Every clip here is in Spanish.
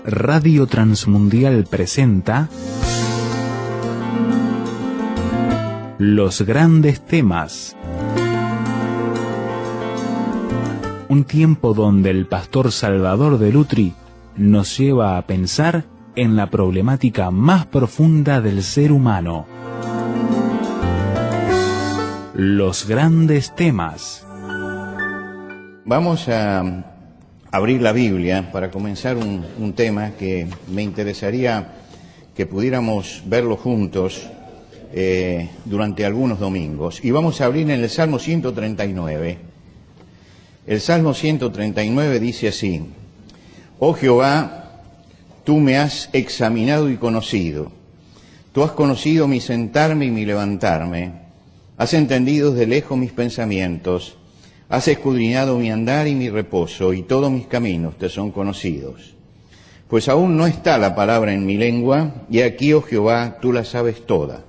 Radio Transmundial presenta Los Grandes Temas. Un tiempo donde el pastor Salvador de Lutri nos lleva a pensar en la problemática más profunda del ser humano. Los Grandes Temas. Vamos a abrir la Biblia para comenzar un tema que me interesaría que pudiéramos verlo juntos durante algunos domingos. Y vamos a abrir en el Salmo 139. El Salmo 139 dice así: Oh Jehová, tú me has examinado y conocido. Tú has conocido mi sentarme y mi levantarme. Has entendido desde lejos mis pensamientos. Has escudriñado mi andar y mi reposo, y todos mis caminos te son conocidos. Pues aún no está la palabra en mi lengua, y aquí, oh Jehová, tú la sabes toda.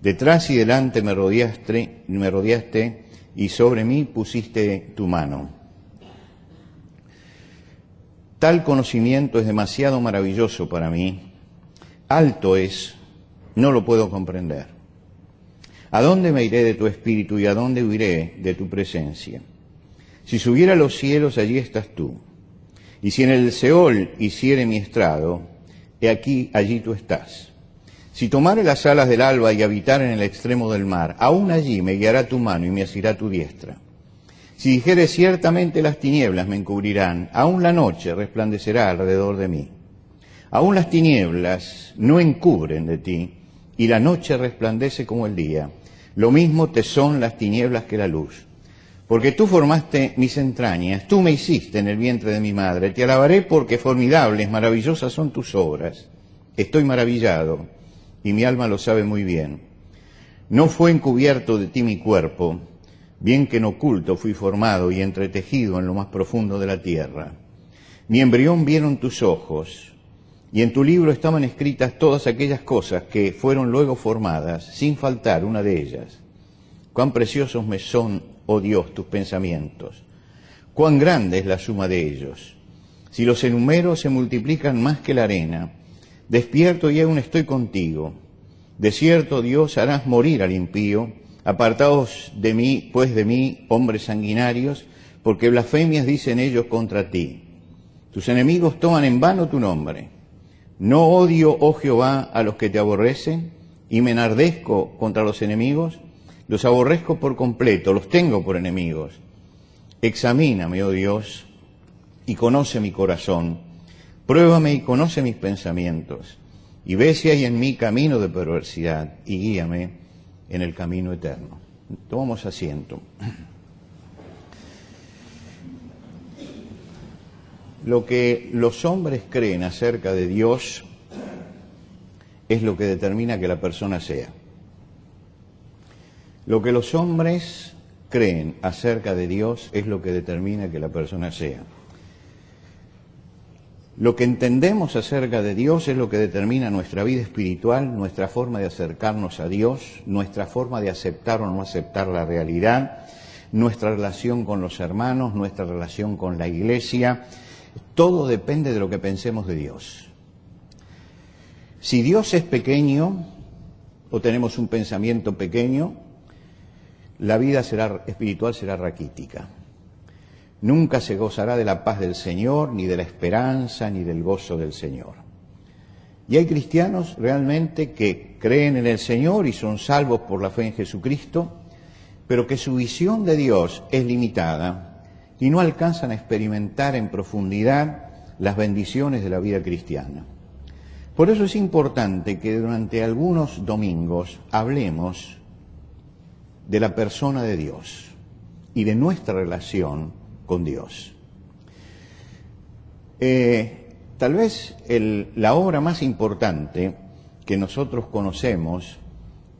Detrás y delante me rodeaste, y sobre mí pusiste tu mano. Tal conocimiento es demasiado maravilloso para mí. Alto es, no lo puedo comprender. ¿A dónde me iré de tu espíritu y a dónde huiré de tu presencia? Si subiera a los cielos, allí estás tú. Y si en el Seol hiciere mi estrado, he aquí, allí tú estás. Si tomare las alas del alba y habitar en el extremo del mar, aún allí me guiará tu mano y me asirá tu diestra. Si dijere ciertamente las tinieblas me encubrirán, aún la noche resplandecerá alrededor de mí. Aún las tinieblas no encubren de ti, y la noche resplandece como el día. Lo mismo te son las tinieblas que la luz. Porque tú formaste mis entrañas, tú me hiciste en el vientre de mi madre. Te alabaré porque formidables, maravillosas son tus obras. Estoy maravillado, y mi alma lo sabe muy bien. No fue encubierto de ti mi cuerpo, bien que en oculto fui formado y entretejido en lo más profundo de la tierra. Mi embrión vieron tus ojos, y en tu libro estaban escritas todas aquellas cosas que fueron luego formadas, sin faltar una de ellas. Cuán preciosos me son, oh Dios, tus pensamientos. Cuán grande es la suma de ellos. Si los enumero se multiplican más que la arena. Despierto y aún estoy contigo. De cierto, Dios, harás morir al impío. Apartaos de mí, pues de mí, hombres sanguinarios, porque blasfemias dicen ellos contra ti. Tus enemigos toman en vano tu nombre. No odio, oh Jehová, a los que te aborrecen, y me enardezco contra los enemigos. Los aborrezco por completo, los tengo por enemigos. Examíname, oh Dios, y conoce mi corazón. Pruébame y conoce mis pensamientos. Y ve si hay en mí camino de perversidad, y guíame en el camino eterno. Tomamos asiento. Lo que los hombres creen acerca de Dios es lo que determina que la persona sea. Lo que los hombres creen acerca de Dios es lo que determina que la persona sea. Lo que entendemos acerca de Dios es lo que determina nuestra vida espiritual, nuestra forma de acercarnos a Dios, nuestra forma de aceptar o no aceptar la realidad, nuestra relación con los hermanos, nuestra relación con la iglesia. Todo depende de lo que pensemos de Dios. Si Dios es pequeño o tenemos un pensamiento pequeño, la vida espiritual será raquítica. Nunca se gozará de la paz del Señor, ni de la esperanza, ni del gozo del Señor. Y hay cristianos realmente que creen en el Señor y son salvos por la fe en Jesucristo, pero que su visión de Dios es limitada y no alcanzan a experimentar en profundidad las bendiciones de la vida cristiana. Por eso es importante que durante algunos domingos hablemos de la persona de Dios y de nuestra relación con Dios. Tal vez la obra más importante que nosotros conocemos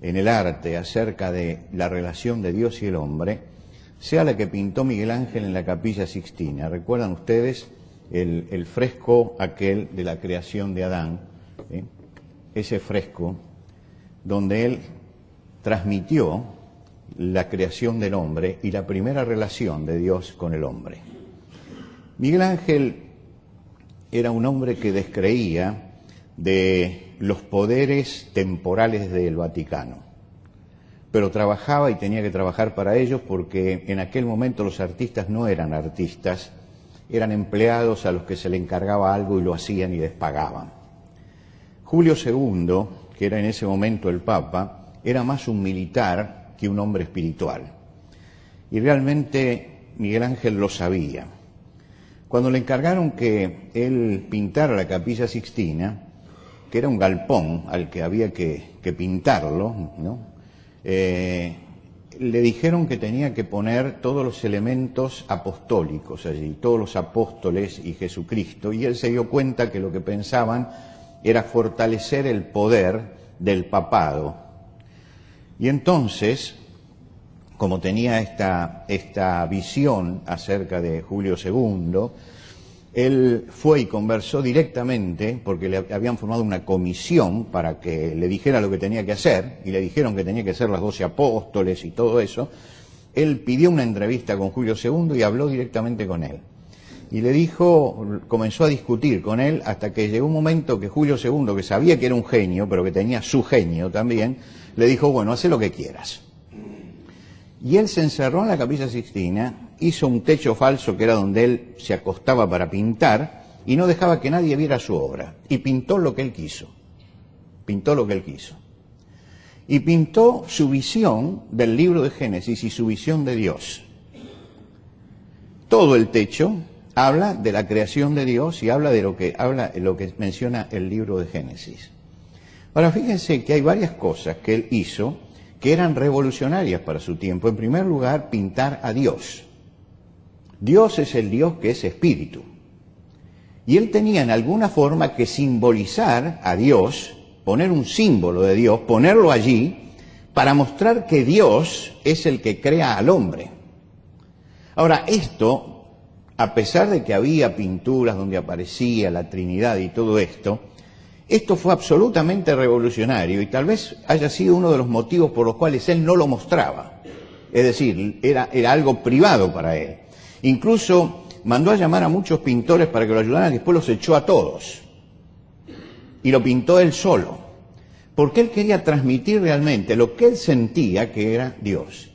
en el arte acerca de la relación de Dios y el hombre sea la que pintó Miguel Ángel en la Capilla Sixtina. ¿Recuerdan ustedes el fresco aquel de la creación de Adán? Ese fresco donde él transmitió la creación del hombre y la primera relación de Dios con el hombre. Miguel Ángel era un hombre que descreía de los poderes temporales del Vaticano, pero trabajaba y tenía que trabajar para ellos porque en aquel momento los artistas no eran artistas, eran empleados a los que se le encargaba algo y lo hacían y les pagaban. Julio II, que era en ese momento el Papa, era más un militar que un hombre espiritual. Y realmente Miguel Ángel lo sabía. Cuando le encargaron que él pintara la Capilla Sixtina, que era un galpón al que había que pintarlo, ¿no? Le dijeron que tenía que poner todos los elementos apostólicos allí, todos los apóstoles y Jesucristo, y él se dio cuenta que lo que pensaban era fortalecer el poder del papado. Y entonces, como tenía esta visión acerca de Julio II, él fue y conversó directamente, porque le habían formado una comisión para que le dijera lo que tenía que hacer, y le dijeron que tenía que ser los 12 apóstoles y todo eso. Él pidió una entrevista con Julio II y habló directamente con él. Y le dijo, comenzó a discutir con él hasta que llegó un momento que Julio II, que sabía que era un genio, pero que tenía su genio también, le dijo, bueno, haz lo que quieras. Y él se encerró en la Capilla Sixtina, hizo un techo falso que era donde él se acostaba para pintar y no dejaba que nadie viera su obra. Y pintó lo que él quiso. Pintó lo que él quiso. Y pintó su visión del libro de Génesis y su visión de Dios. Todo el techo habla de la creación de Dios y habla de lo que menciona el libro de Génesis. Ahora fíjense que hay varias cosas que él hizo que eran revolucionarias para su tiempo. En primer lugar, pintar a Dios. Dios es el Dios que es espíritu. Y él tenía en alguna forma que simbolizar a Dios, poner un símbolo de Dios, ponerlo allí, para mostrar que Dios es el que crea al hombre. Ahora, esto, a pesar de que había pinturas donde aparecía la Trinidad y todo esto fue absolutamente revolucionario y tal vez haya sido uno de los motivos por los cuales él no lo mostraba. Es decir, era algo privado para él. Incluso mandó a llamar a muchos pintores para que lo ayudaran y después los echó a todos. Y lo pintó él solo. Porque él quería transmitir realmente lo que él sentía que era Dios.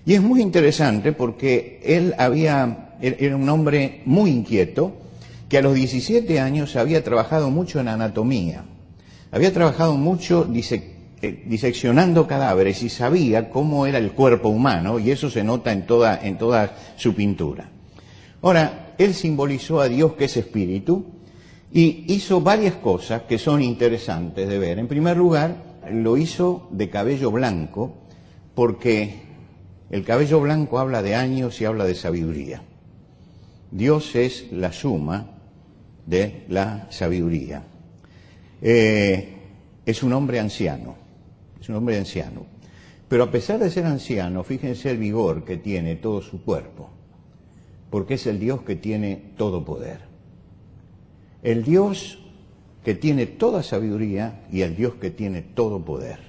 Y es muy interesante porque él era un hombre muy inquieto, que a los 17 años había trabajado mucho en anatomía, había trabajado mucho diseccionando cadáveres y sabía cómo era el cuerpo humano, y eso se nota en toda su pintura. Ahora, él simbolizó a Dios que es espíritu y hizo varias cosas que son interesantes de ver. En primer lugar, lo hizo de cabello blanco, porque el cabello blanco habla de años y habla de sabiduría. Dios es la suma de la sabiduría. Es un hombre anciano, pero a pesar de ser anciano, fíjense el vigor que tiene todo su cuerpo, porque es el Dios que tiene todo poder. El Dios que tiene toda sabiduría y el Dios que tiene todo poder.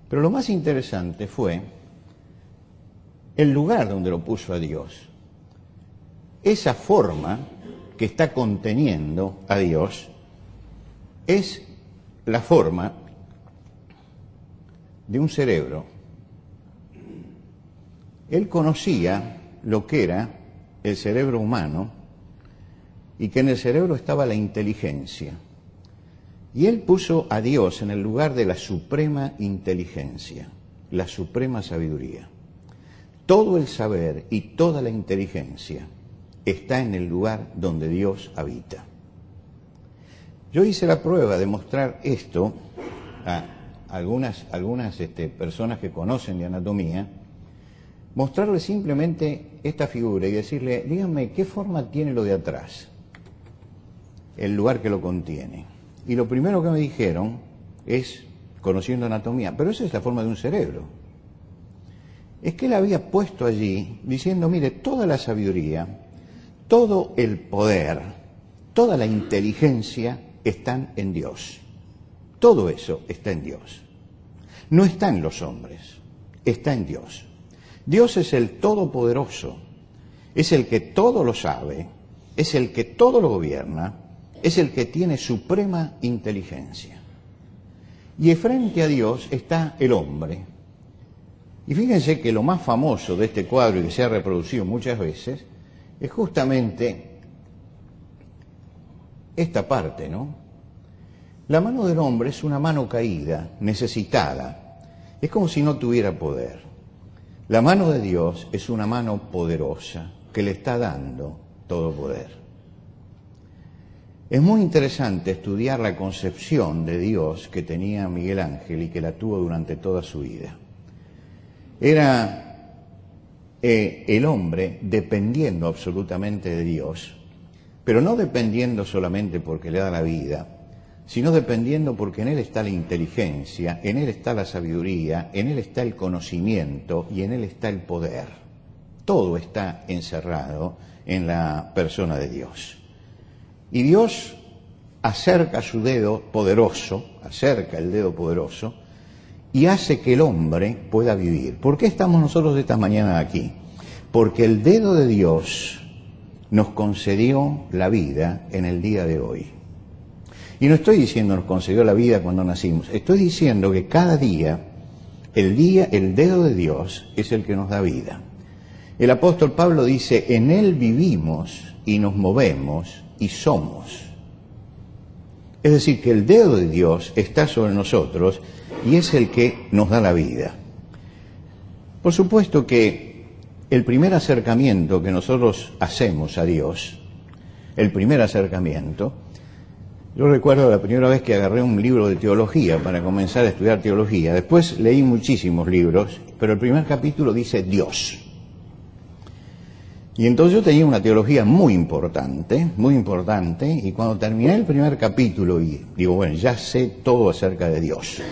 Pero lo más interesante fue el lugar donde lo puso a Dios. Esa forma que está conteniendo a Dios es la forma de un cerebro. Él conocía lo que era el cerebro humano y que en el cerebro estaba la inteligencia. Y él puso a Dios en el lugar de la suprema inteligencia, la suprema sabiduría. Todo el saber y toda la inteligencia está en el lugar donde Dios habita. Yo hice la prueba de mostrar esto a algunas personas que conocen de anatomía, mostrarles simplemente esta figura y decirle, díganme, ¿qué forma tiene lo de atrás? El lugar que lo contiene. Y lo primero que me dijeron es, conociendo anatomía, pero esa es la forma de un cerebro. Es que él había puesto allí, diciendo, mire, toda la sabiduría, todo el poder, toda la inteligencia están en Dios. Todo eso está en Dios. No está en los hombres, está en Dios. Dios es el Todopoderoso, es el que todo lo sabe, es el que todo lo gobierna, es el que tiene suprema inteligencia. Y frente a Dios está el hombre. Y fíjense que lo más famoso de este cuadro, y que se ha reproducido muchas veces, es justamente esta parte, ¿no? La mano del hombre es una mano caída, necesitada. Es como si no tuviera poder. La mano de Dios es una mano poderosa que le está dando todo poder. Es muy interesante estudiar la concepción de Dios que tenía Miguel Ángel y que la tuvo durante toda su vida. Era el hombre dependiendo absolutamente de Dios, pero no dependiendo solamente porque le da la vida, sino dependiendo porque en Él está la inteligencia, en Él está la sabiduría, en Él está el conocimiento y en Él está el poder. Todo está encerrado en la persona de Dios. Y Dios acerca su dedo poderoso, acerca el dedo poderoso, y hace que el hombre pueda vivir. ¿Por qué estamos nosotros esta mañana aquí? Porque el dedo de Dios nos concedió la vida en el día de hoy. Y no estoy diciendo nos concedió la vida cuando nacimos, estoy diciendo que cada día, el dedo de Dios es el que nos da vida. El apóstol Pablo dice, en Él vivimos y nos movemos y somos. Es decir, que el dedo de Dios está sobre nosotros y es el que nos da la vida. Por supuesto que el primer acercamiento que nosotros hacemos a Dios, el primer acercamiento, yo recuerdo la primera vez que agarré un libro de teología para comenzar a estudiar teología. Después leí muchísimos libros, pero el primer capítulo dice Dios. Y entonces yo tenía una teología muy importante, y cuando terminé el primer capítulo y digo, bueno, ya sé todo acerca de Dios.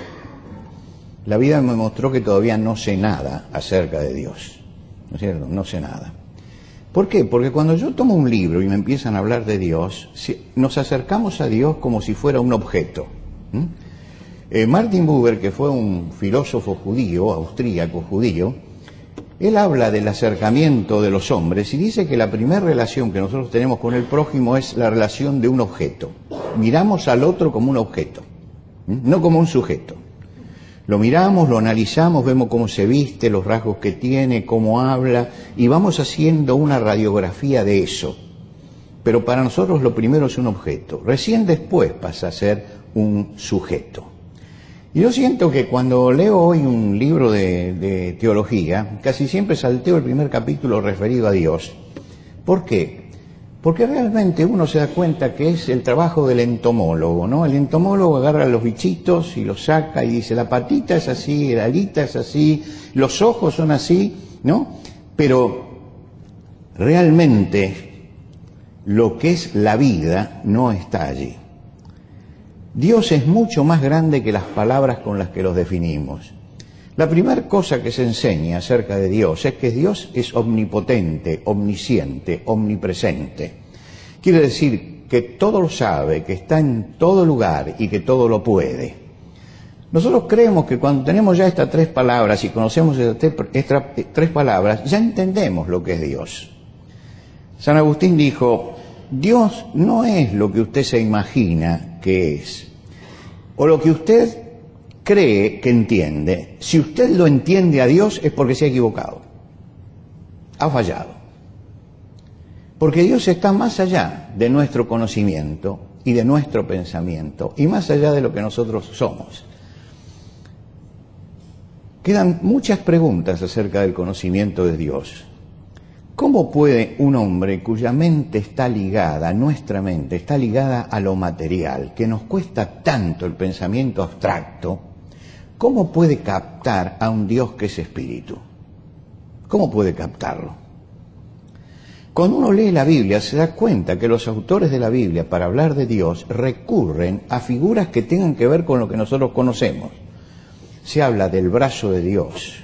La vida me mostró que todavía no sé nada acerca de Dios, ¿no es cierto? No sé nada. ¿Por qué? Porque cuando yo tomo un libro y me empiezan a hablar de Dios, nos acercamos a Dios como si fuera un objeto. Martin Buber, que fue un filósofo judío, austríaco judío, él habla del acercamiento de los hombres y dice que la primera relación que nosotros tenemos con el prójimo es la relación de un objeto. Miramos al otro como un objeto, no como un sujeto. Lo miramos, lo analizamos, vemos cómo se viste, los rasgos que tiene, cómo habla, y vamos haciendo una radiografía de eso. Pero para nosotros lo primero es un objeto, recién después pasa a ser un sujeto. Y yo siento que cuando leo hoy un libro de teología, casi siempre salteo el primer capítulo referido a Dios. ¿Por qué? Porque realmente uno se da cuenta que es el trabajo del entomólogo, ¿no? El entomólogo agarra los bichitos y los saca y dice, la patita es así, la alita es así, los ojos son así, ¿no? Pero realmente lo que es la vida no está allí. Dios es mucho más grande que las palabras con las que los definimos. La primera cosa que se enseña acerca de Dios es que Dios es omnipotente, omnisciente, omnipresente. Quiere decir que todo lo sabe, que está en todo lugar y que todo lo puede. Nosotros creemos que cuando tenemos ya estas tres palabras y conocemos estas tres palabras, ya entendemos lo que es Dios. San Agustín dijo, Dios no es lo que usted se imagina que es, o lo que usted cree que entiende. Si usted lo entiende a Dios es porque se ha equivocado, ha fallado. Porque Dios está más allá de nuestro conocimiento y de nuestro pensamiento, y más allá de lo que nosotros somos. Quedan muchas preguntas acerca del conocimiento de Dios. ¿Cómo puede un hombre cuya mente está ligada, nuestra mente está ligada a lo material, que nos cuesta tanto el pensamiento abstracto, cómo puede captar a un Dios que es espíritu? ¿Cómo puede captarlo? Cuando uno lee la Biblia se da cuenta que los autores de la Biblia para hablar de Dios recurren a figuras que tengan que ver con lo que nosotros conocemos. Se habla del brazo de Dios,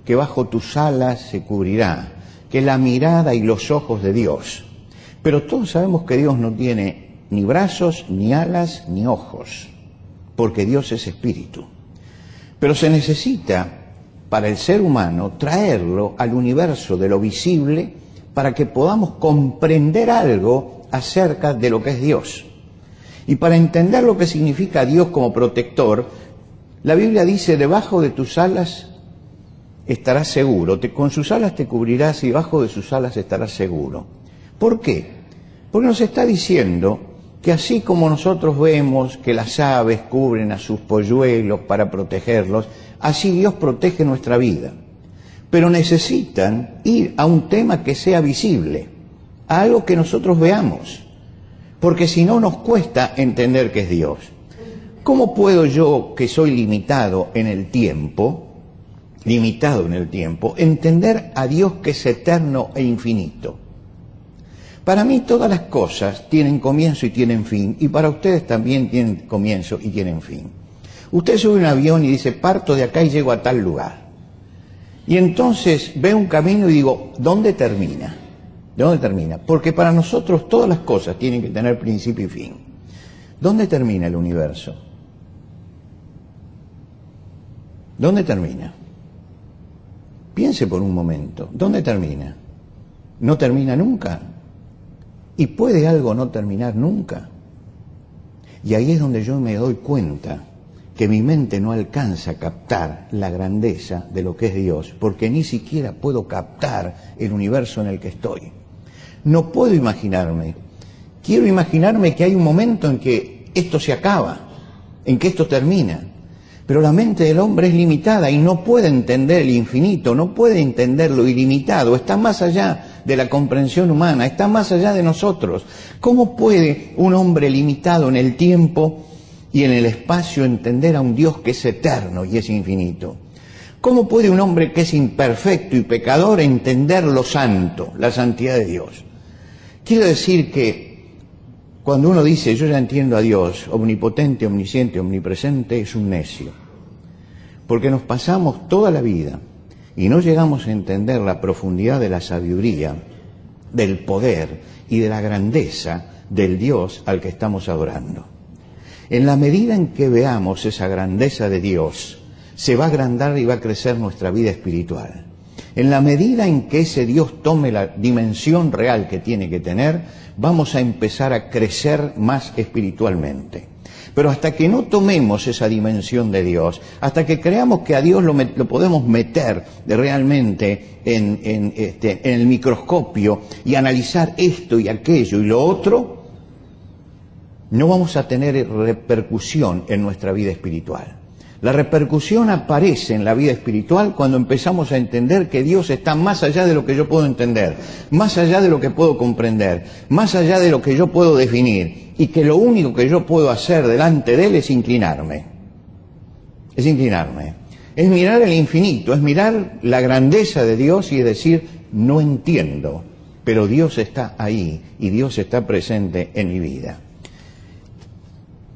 que bajo tus alas se cubrirá, que la mirada y los ojos de Dios. Pero todos sabemos que Dios no tiene ni brazos, ni alas, ni ojos, porque Dios es espíritu. Pero se necesita para el ser humano traerlo al universo de lo visible para que podamos comprender algo acerca de lo que es Dios. Y para entender lo que significa Dios como protector, la Biblia dice, debajo de tus alas estarás seguro, con sus alas te cubrirás y debajo de sus alas estarás seguro. ¿Por qué? Porque nos está diciendo que así como nosotros vemos que las aves cubren a sus polluelos para protegerlos, así Dios protege nuestra vida. Pero necesitan ir a un tema que sea visible, a algo que nosotros veamos, porque si no nos cuesta entender que es Dios. ¿Cómo puedo yo, que soy limitado en el tiempo, entender a Dios que es eterno e infinito? Para mí todas las cosas tienen comienzo y tienen fin, y para ustedes también tienen comienzo y tienen fin. Usted sube un avión y dice, parto de acá y llego a tal lugar. Y entonces veo un camino y digo, ¿dónde termina? ¿Dónde termina? Porque para nosotros todas las cosas tienen que tener principio y fin. ¿Dónde termina el universo? ¿Dónde termina? Piense por un momento, ¿dónde termina? ¿No termina nunca? ¿Y puede algo no terminar nunca? Y ahí es donde yo me doy cuenta que mi mente no alcanza a captar la grandeza de lo que es Dios, porque ni siquiera puedo captar el universo en el que estoy. No puedo imaginarme. Quiero imaginarme que hay un momento en que esto se acaba, en que esto termina. Pero la mente del hombre es limitada y no puede entender el infinito, no puede entender lo ilimitado, está más allá de la comprensión humana, está más allá de nosotros. ¿Cómo puede un hombre limitado en el tiempo y en el espacio entender a un Dios que es eterno y es infinito? ¿Cómo puede un hombre que es imperfecto y pecador entender lo santo, la santidad de Dios? Quiero decir que cuando uno dice, yo ya entiendo a Dios, omnipotente, omnisciente, omnipresente, es un necio. Porque nos pasamos toda la vida y no llegamos a entender la profundidad de la sabiduría, del poder y de la grandeza del Dios al que estamos adorando. En la medida en que veamos esa grandeza de Dios, se va a agrandar y va a crecer nuestra vida espiritual. En la medida en que ese Dios tome la dimensión real que tiene que tener, vamos a empezar a crecer más espiritualmente. Pero hasta que no tomemos esa dimensión de Dios, hasta que creamos que a Dios lo podemos meter realmente en el microscopio y analizar esto y aquello y lo otro, no vamos a tener repercusión en nuestra vida espiritual. La repercusión aparece en la vida espiritual cuando empezamos a entender que Dios está más allá de lo que yo puedo entender, más allá de lo que puedo comprender, más allá de lo que yo puedo definir, y que lo único que yo puedo hacer delante de Él es inclinarme. Es inclinarme. Es mirar el infinito, es mirar la grandeza de Dios y decir, no entiendo, pero Dios está ahí y Dios está presente en mi vida.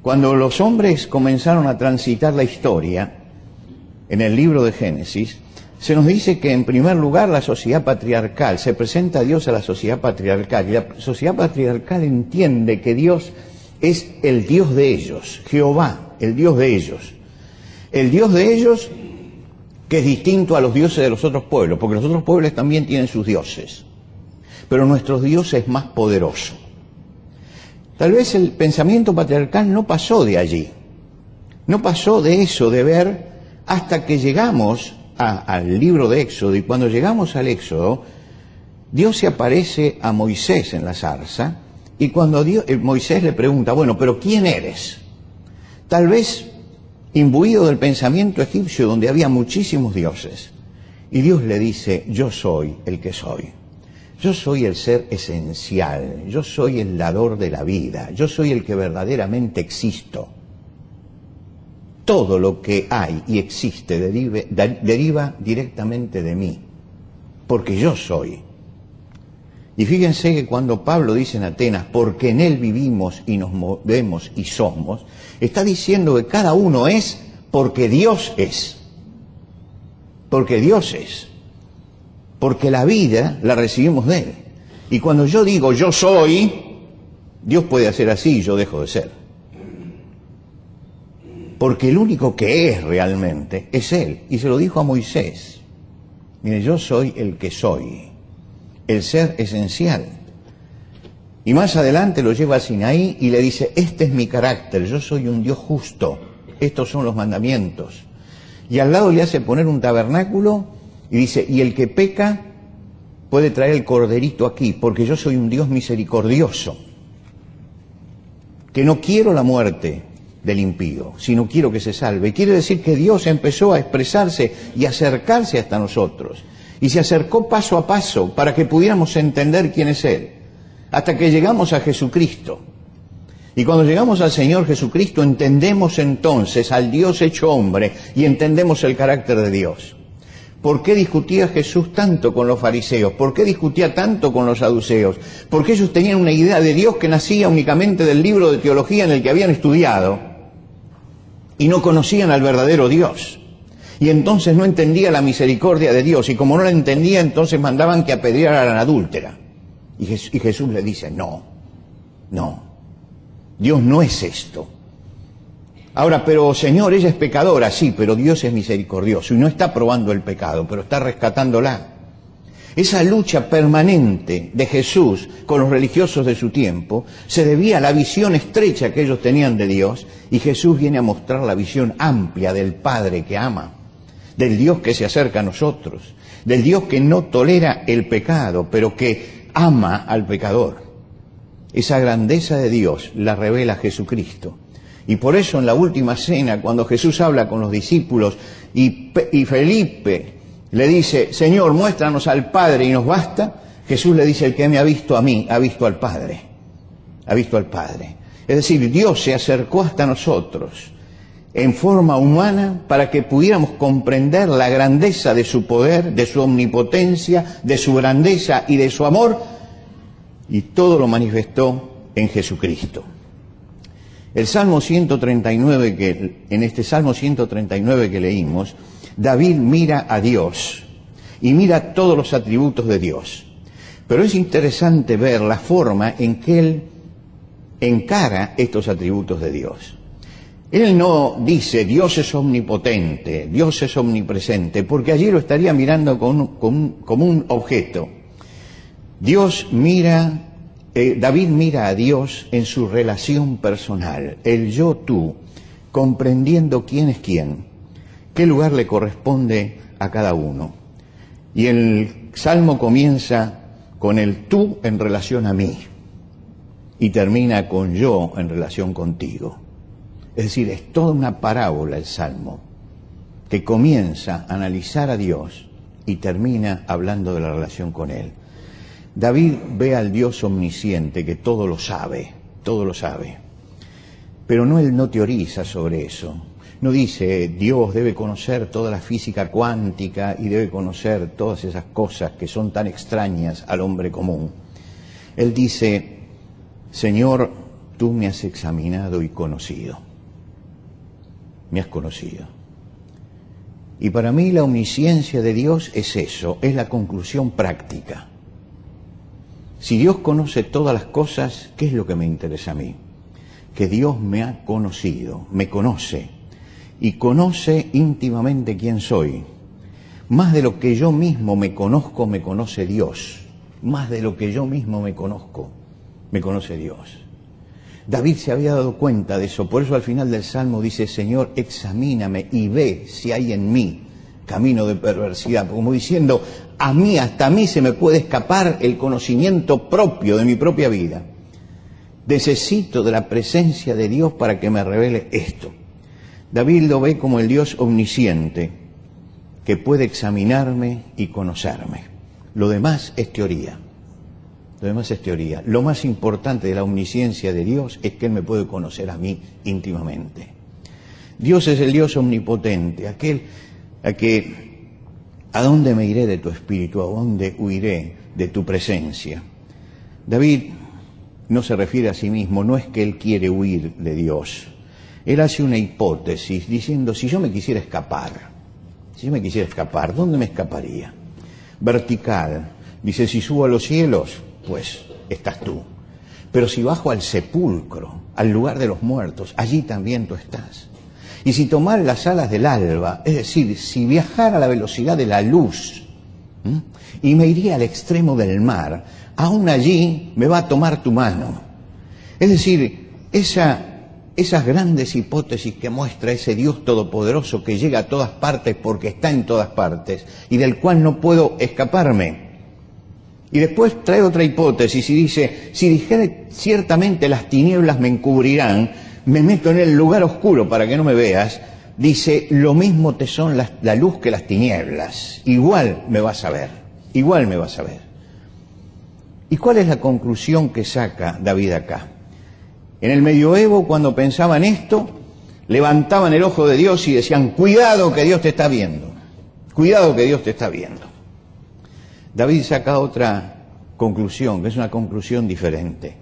Cuando los hombres comenzaron a transitar la historia, en el libro de Génesis, se nos dice que en primer lugar la sociedad patriarcal, se presenta a Dios a la sociedad patriarcal, y la sociedad patriarcal entiende que Dios es el Dios de ellos, Jehová, el Dios de ellos. El Dios de ellos que es distinto a los dioses de los otros pueblos, porque los otros pueblos también tienen sus dioses, pero nuestro Dios es más poderoso. Tal vez el pensamiento patriarcal no pasó de allí, no pasó de eso, de ver, hasta que llegamos al libro de Éxodo, y cuando llegamos al Éxodo, Dios se aparece a Moisés en la zarza, y cuando Moisés le pregunta, bueno, pero ¿quién eres? Tal vez imbuido del pensamiento egipcio donde había muchísimos dioses, y Dios le dice, yo soy el que soy. Yo soy el ser esencial, yo soy el dador de la vida, yo soy el que verdaderamente existo. Todo lo que hay y existe deriva directamente de mí, porque yo soy. Y fíjense que cuando Pablo dice en Atenas, porque en Él vivimos y nos movemos y somos, está diciendo que cada uno es porque Dios es. Porque Dios es. Porque la vida la recibimos de Él. Y cuando yo digo yo soy, Dios puede hacer así y yo dejo de ser. Porque el único que es realmente es Él. Y se lo dijo a Moisés. Mire, yo soy el que soy. El ser esencial. Y más adelante lo lleva a Sinaí y le dice, este es mi carácter, yo soy un Dios justo, estos son los mandamientos. Y al lado le hace poner un tabernáculo y dice, y el que peca puede traer el corderito aquí, porque yo soy un Dios misericordioso, que no quiero la muerte del impío, sino quiero que se salve. Quiere decir que Dios empezó a expresarse y acercarse hasta nosotros, y se acercó paso a paso para que pudiéramos entender quién es Él, hasta que llegamos a Jesucristo. Y cuando llegamos al Señor Jesucristo, entendemos entonces al Dios hecho hombre y entendemos el carácter de Dios. ¿Por qué discutía Jesús tanto con los fariseos? ¿Por qué discutía tanto con los saduceos? Porque ellos tenían una idea de Dios que nacía únicamente del libro de teología en el que habían estudiado y no conocían al verdadero Dios. Y entonces no entendía la misericordia de Dios, y como no la entendía, entonces mandaban que apedrearan a la adúltera. Y Jesús le dice, no, Dios no es esto. Ahora, pero Señor, ella es pecadora, sí, pero Dios es misericordioso y no está probando el pecado, pero está rescatándola. Esa lucha permanente de Jesús con los religiosos de su tiempo se debía a la visión estrecha que ellos tenían de Dios, y Jesús viene a mostrar la visión amplia del Padre que ama, del Dios que se acerca a nosotros, del Dios que no tolera el pecado, pero que ama al pecador. Esa grandeza de Dios la revela Jesucristo. Y por eso en la última cena, cuando Jesús habla con los discípulos y Felipe le dice, Señor, muéstranos al Padre y nos basta, Jesús le dice, el que me ha visto a mí, ha visto al Padre. Ha visto al Padre. Es decir, Dios se acercó hasta nosotros en forma humana para que pudiéramos comprender la grandeza de su poder, de su omnipotencia, de su grandeza y de su amor, y todo lo manifestó en Jesucristo. El Salmo 139, en este Salmo 139 que leímos, David mira a Dios y mira todos los atributos de Dios. Pero es interesante ver la forma en que él encara estos atributos de Dios. Él no dice Dios es omnipotente, Dios es omnipresente, porque allí lo estaría mirando como un objeto. David mira a Dios en su relación personal, el yo-tú, comprendiendo quién es quién, qué lugar le corresponde a cada uno. Y el Salmo comienza con el tú en relación a mí y termina con yo en relación contigo. Es decir, es toda una parábola el Salmo, que comienza a analizar a Dios y termina hablando de la relación con Él. David ve al Dios omnisciente que todo lo sabe, pero él no teoriza sobre eso. No dice, Dios debe conocer toda la física cuántica y debe conocer todas esas cosas que son tan extrañas al hombre común. Él dice, Señor, tú me has examinado y conocido. Me has conocido. Y para mí la omnisciencia de Dios es eso, es la conclusión práctica. Si Dios conoce todas las cosas, ¿qué es lo que me interesa a mí? Que Dios me ha conocido, me conoce, y conoce íntimamente quién soy. Más de lo que yo mismo me conozco, me conoce Dios. Más de lo que yo mismo me conozco, me conoce Dios. David se había dado cuenta de eso, por eso al final del Salmo dice, Señor, examíname y ve si hay en mí camino de perversidad, como diciendo, hasta a mí se me puede escapar el conocimiento propio de mi propia vida. Necesito de la presencia de Dios para que me revele esto. David lo ve como el Dios omnisciente, que puede examinarme y conocerme. Lo demás es teoría. Lo más importante de la omnisciencia de Dios es que Él me puede conocer a mí íntimamente. Dios es el Dios omnipotente, ¿a dónde me iré de tu espíritu? ¿A dónde huiré de tu presencia? David no se refiere a sí mismo, no es que él quiere huir de Dios. Él hace una hipótesis diciendo, si yo me quisiera escapar, ¿dónde me escaparía? Vertical. Dice, si subo a los cielos, pues estás tú. Pero si bajo al sepulcro, al lugar de los muertos, allí también tú estás. Y si tomar las alas del alba, es decir, si viajara a la velocidad de la luz, Y me iré al extremo del mar, aún allí me va a tomar tu mano. Es decir, esas grandes hipótesis que muestra ese Dios todopoderoso que llega a todas partes porque está en todas partes y del cual no puedo escaparme. Y después trae otra hipótesis y dice, si dijere ciertamente las tinieblas me encubrirán, me meto en el lugar oscuro para que no me veas, dice, lo mismo te son la luz que las tinieblas, igual me vas a ver, igual me vas a ver. ¿Y cuál es la conclusión que saca David acá? En el medioevo, cuando pensaban esto, levantaban el ojo de Dios y decían, cuidado que Dios te está viendo, cuidado que Dios te está viendo. David saca otra conclusión, que es una conclusión diferente.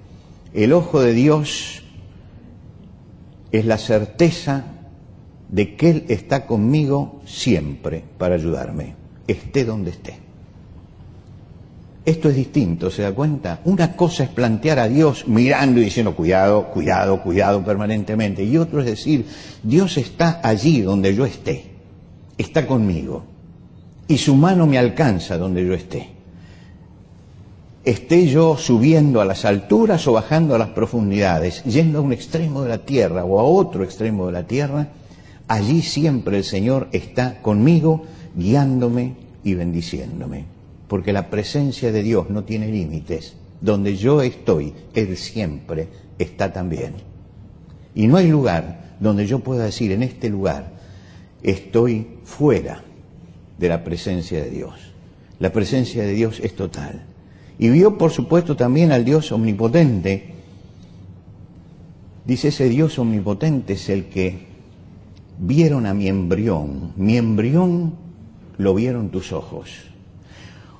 El ojo de Dios es la certeza de que Él está conmigo siempre para ayudarme, esté donde esté. Esto es distinto, ¿se da cuenta? Una cosa es plantear a Dios mirando y diciendo cuidado, cuidado, cuidado permanentemente. Y otro es decir, Dios está allí donde yo esté, está conmigo. Y su mano me alcanza donde yo esté. Esté yo subiendo a las alturas o bajando a las profundidades, yendo a un extremo de la tierra o a otro extremo de la tierra, allí siempre el Señor está conmigo, guiándome y bendiciéndome. Porque la presencia de Dios no tiene límites. Donde yo estoy, Él siempre está también. Y no hay lugar donde yo pueda decir, en este lugar estoy fuera de la presencia de Dios. La presencia de Dios es total. Y vio, por supuesto, también al Dios omnipotente. Dice, ese Dios omnipotente es el que vieron a mi embrión. Mi embrión lo vieron tus ojos.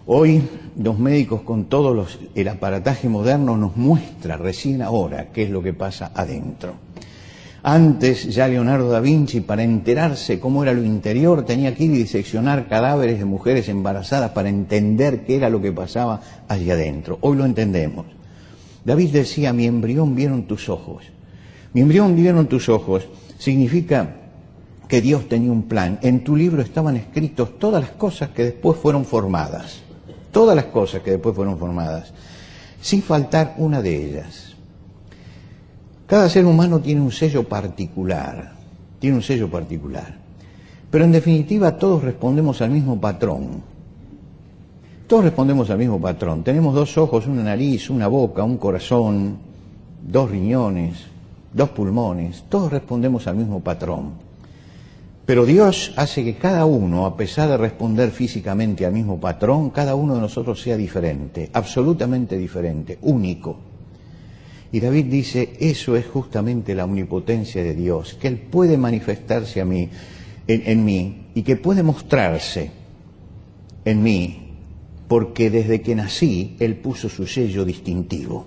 Hoy los médicos con todo el aparataje moderno nos muestra recién ahora qué es lo que pasa adentro. Antes ya Leonardo da Vinci, para enterarse cómo era lo interior, tenía que ir y diseccionar cadáveres de mujeres embarazadas para entender qué era lo que pasaba allá adentro. Hoy lo entendemos. David decía, mi embrión vieron tus ojos. Mi embrión vieron tus ojos significa que Dios tenía un plan. En tu libro estaban escritos todas las cosas que después fueron formadas. Todas las cosas que después fueron formadas, sin faltar una de ellas. Cada ser humano tiene un sello particular, pero en definitiva todos respondemos al mismo patrón. Todos respondemos al mismo patrón. Tenemos 2 ojos, una nariz, una boca, un corazón, 2 riñones, 2 pulmones. Todos respondemos al mismo patrón. Pero Dios hace que cada uno, a pesar de responder físicamente al mismo patrón, cada uno de nosotros sea diferente, absolutamente diferente, único. Y David dice, eso es justamente la omnipotencia de Dios, que Él puede manifestarse en mí y que puede mostrarse en mí, porque desde que nací Él puso su sello distintivo.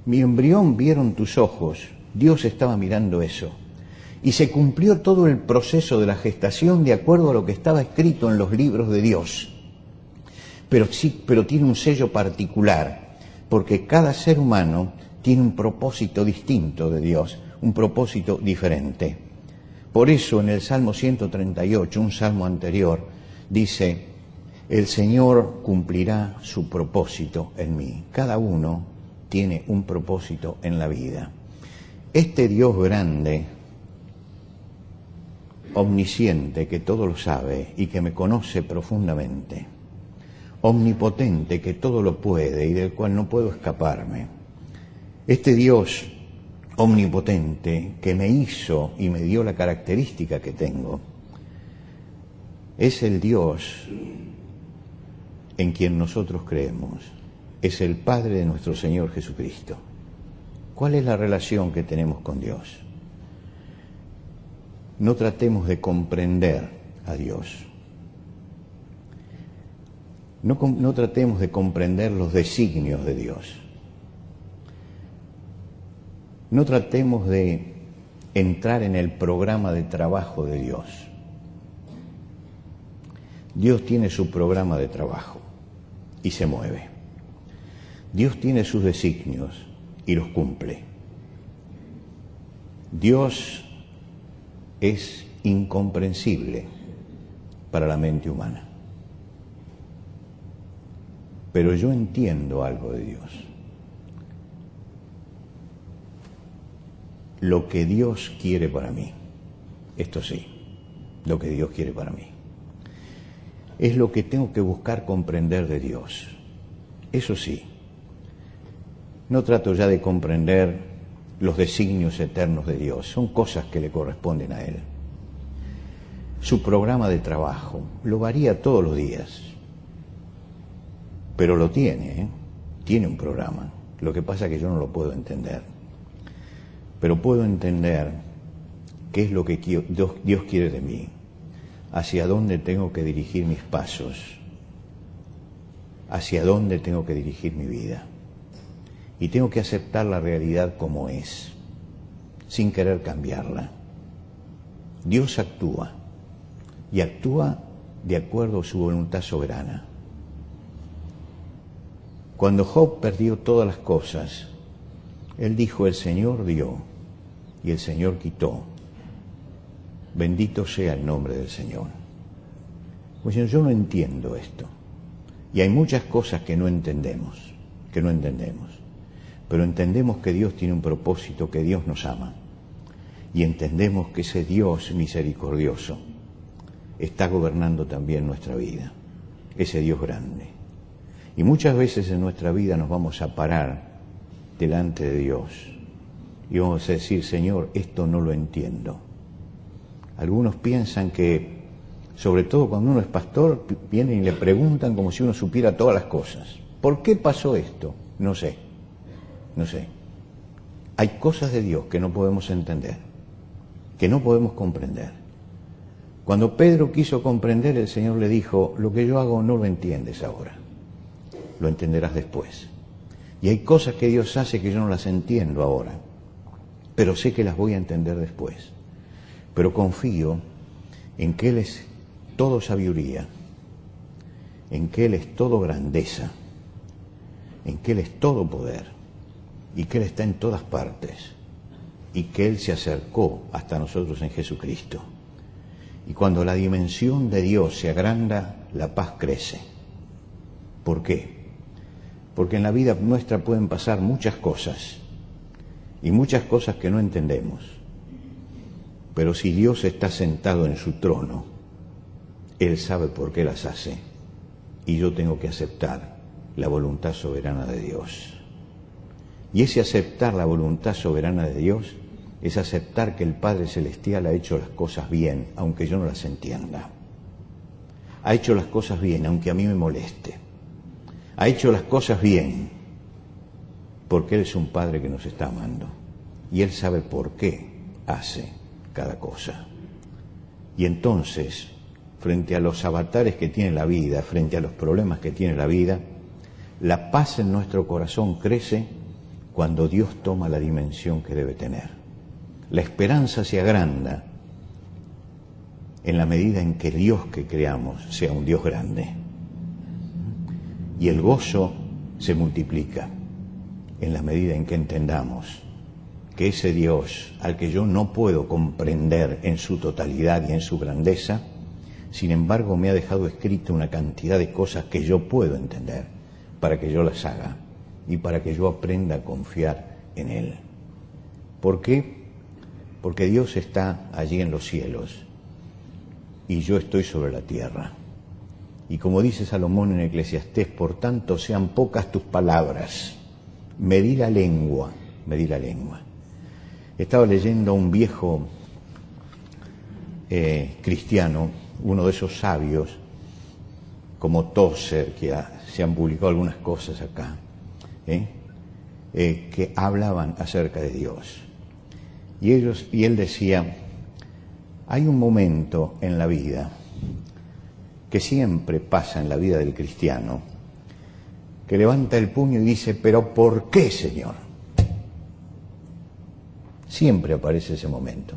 Mi embrión vieron tus ojos, Dios estaba mirando eso. Y se cumplió todo el proceso de la gestación de acuerdo a lo que estaba escrito en los libros de Dios. Pero tiene un sello particular, porque cada ser humano tiene un propósito distinto de Dios, un propósito diferente. Por eso en el Salmo 138, un salmo anterior, dice, el Señor cumplirá su propósito en mí. Cada uno tiene un propósito en la vida. Este Dios grande, omnisciente, que todo lo sabe y que me conoce profundamente, omnipotente, que todo lo puede y del cual no puedo escaparme, este Dios omnipotente que me hizo y me dio la característica que tengo, es el Dios en quien nosotros creemos, es el Padre de nuestro Señor Jesucristo. ¿Cuál es la relación que tenemos con Dios? No tratemos de comprender a Dios. No tratemos de comprender los designios de Dios. No tratemos de entrar en el programa de trabajo de Dios. Dios tiene su programa de trabajo y se mueve. Dios tiene sus designios y los cumple. Dios es incomprensible para la mente humana. pero yo entiendo algo de Dios. Lo que Dios quiere para mí, esto sí, lo que Dios quiere para mí, es lo que tengo que buscar comprender de Dios. Eso sí, no trato ya de comprender los designios eternos de Dios, son cosas que le corresponden a Él. Su programa de trabajo lo varía todos los días, pero lo tiene, ¿eh? Tiene un programa. Lo que pasa es que yo no lo puedo entender, pero puedo entender qué es lo que Dios quiere de mí, hacia dónde tengo que dirigir mis pasos, hacia dónde tengo que dirigir mi vida. Y tengo que aceptar la realidad como es, sin querer cambiarla. Dios actúa, y actúa de acuerdo a su voluntad soberana. Cuando Job perdió todas las cosas, él dijo: el Señor dio y el Señor quitó. Bendito sea el nombre del Señor. Pues yo no entiendo esto. Y hay muchas cosas que no entendemos. Pero entendemos que Dios tiene un propósito, que Dios nos ama. Y entendemos que ese Dios misericordioso está gobernando también nuestra vida. Ese Dios grande. Y muchas veces en nuestra vida nos vamos a parar delante de Dios y vamos a decir: Señor, esto no lo entiendo. Algunos piensan que, sobre todo cuando uno es pastor, vienen y le preguntan como si uno supiera todas las cosas. ¿Por qué pasó esto? No sé. Hay cosas de Dios que no podemos entender, que no podemos comprender. Cuando Pedro quiso comprender, el Señor le dijo: lo que yo hago no lo entiendes ahora, lo entenderás después. Y hay cosas que Dios hace que yo no las entiendo ahora, pero sé que las voy a entender después. Pero confío en que Él es todo sabiduría, en que Él es todo grandeza, en que Él es todo poder, y que Él está en todas partes, y que Él se acercó hasta nosotros en Jesucristo. Y cuando la dimensión de Dios se agranda, la paz crece. ¿Por qué? Porque en la vida nuestra pueden pasar muchas cosas, y muchas cosas que no entendemos. Pero si Dios está sentado en su trono, Él sabe por qué las hace, y yo tengo que aceptar la voluntad soberana de Dios. Y ese aceptar la voluntad soberana de Dios es aceptar que el Padre Celestial ha hecho las cosas bien, aunque yo no las entienda. Ha hecho las cosas bien, aunque a mí me moleste. Ha hecho las cosas bien, porque Él es un Padre que nos está amando. Y Él sabe por qué hace cada cosa. Y entonces, frente a los avatares que tiene la vida, frente a los problemas que tiene la vida, la paz en nuestro corazón crece cuando Dios toma la dimensión que debe tener. La esperanza se agranda en la medida en que Dios que creamos sea un Dios grande. Y el gozo se multiplica en la medida en que entendamos que ese Dios al que yo no puedo comprender en su totalidad y en su grandeza, sin embargo me ha dejado escrito una cantidad de cosas que yo puedo entender para que yo las haga y para que yo aprenda a confiar en Él. ¿Por qué? Porque Dios está allí en los cielos y yo estoy sobre la tierra. Y como dice Salomón en Eclesiastés, por tanto sean pocas tus palabras, medí la lengua. Estaba leyendo a un viejo cristiano, uno de esos sabios, como Tozer, que se han publicado algunas cosas acá, que hablaban acerca de Dios. Y él decía: hay un momento en la vida que siempre pasa en la vida del cristiano, que levanta el puño y dice: ¿pero por qué, Señor? Siempre aparece ese momento.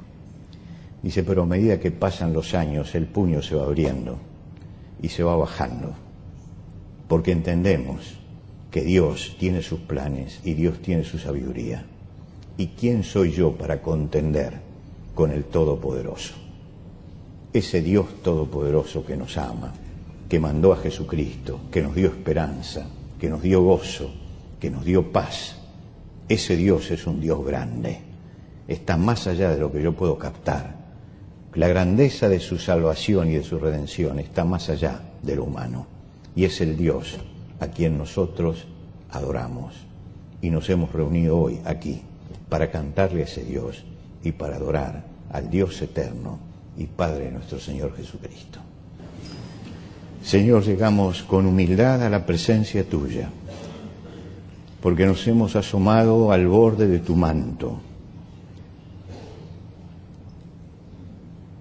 Dice: pero a medida que pasan los años, el puño se va abriendo y se va bajando, porque entendemos que Dios tiene sus planes y Dios tiene su sabiduría. ¿Y quién soy yo para contender con el Todopoderoso? Ese Dios todopoderoso que nos ama, que mandó a Jesucristo, que nos dio esperanza, que nos dio gozo, que nos dio paz. Ese Dios es un Dios grande, está más allá de lo que yo puedo captar. La grandeza de su salvación y de su redención está más allá de lo humano, y es el Dios a quien nosotros adoramos. Y nos hemos reunido hoy aquí para cantarle a ese Dios y para adorar al Dios eterno y Padre de nuestro Señor Jesucristo. Señor, llegamos con humildad a la presencia tuya, porque nos hemos asomado al borde de tu manto.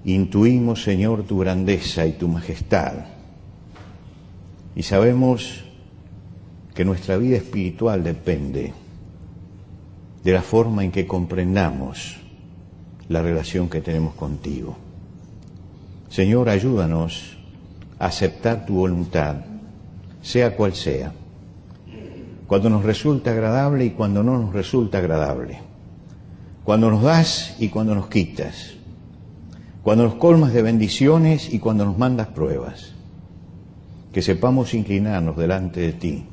Intuimos, Señor, tu grandeza y tu majestad, y sabemos que nuestra vida espiritual depende de la forma en que comprendamos la relación que tenemos contigo. Señor, ayúdanos a aceptar tu voluntad, sea cual sea, cuando nos resulta agradable y cuando no nos resulta agradable, cuando nos das y cuando nos quitas, cuando nos colmas de bendiciones y cuando nos mandas pruebas. Que sepamos inclinarnos delante de ti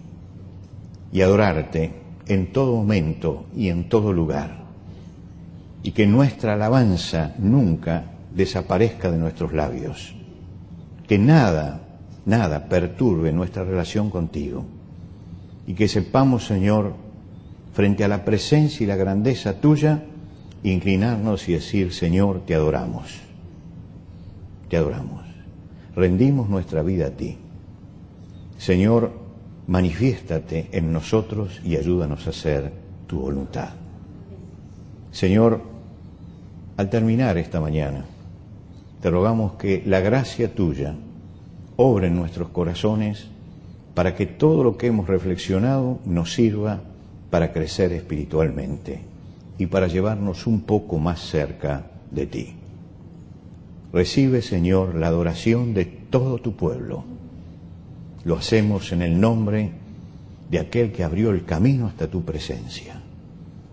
y adorarte en todo momento y en todo lugar, y que nuestra alabanza nunca desaparezca de nuestros labios, que nada perturbe nuestra relación contigo, y que sepamos, Señor, frente a la presencia y la grandeza tuya, inclinarnos y decir: Señor, te adoramos, rendimos nuestra vida a ti. Señor, manifiéstate en nosotros y ayúdanos a hacer tu voluntad. Señor, al terminar esta mañana, te rogamos que la gracia tuya obre en nuestros corazones para que todo lo que hemos reflexionado nos sirva para crecer espiritualmente y para llevarnos un poco más cerca de ti. Recibe, Señor, la adoración de todo tu pueblo. Lo hacemos en el nombre de aquel que abrió el camino hasta tu presencia,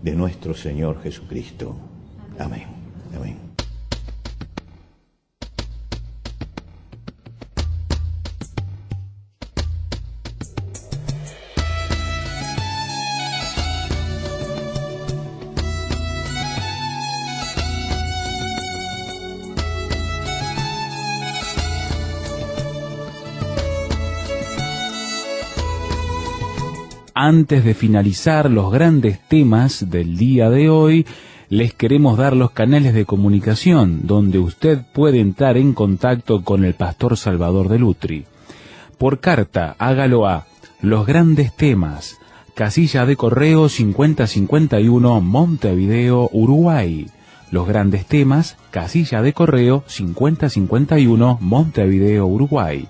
de nuestro Señor Jesucristo. Amén. Amén. Antes de finalizar los grandes temas del día de hoy, les queremos dar los canales de comunicación donde usted puede entrar en contacto con el Pastor Salvador de Lutry. Por carta, hágalo a Los Grandes Temas, casilla de correo 5051, Montevideo, Uruguay. Los Grandes Temas, casilla de correo 5051, Montevideo, Uruguay.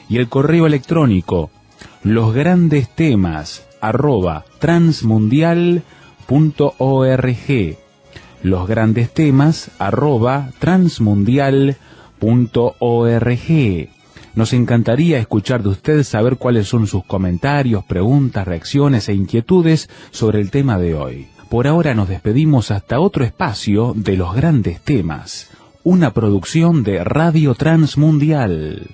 Y el correo electrónico losgrandestemas@transmundial.org, losgrandestemas@transmundial.org. Nos encantaría escuchar de usted, saber cuáles son sus comentarios, preguntas, reacciones e inquietudes sobre el tema de hoy. Por ahora nos despedimos hasta otro espacio de Los Grandes Temas, una producción de Radio Transmundial.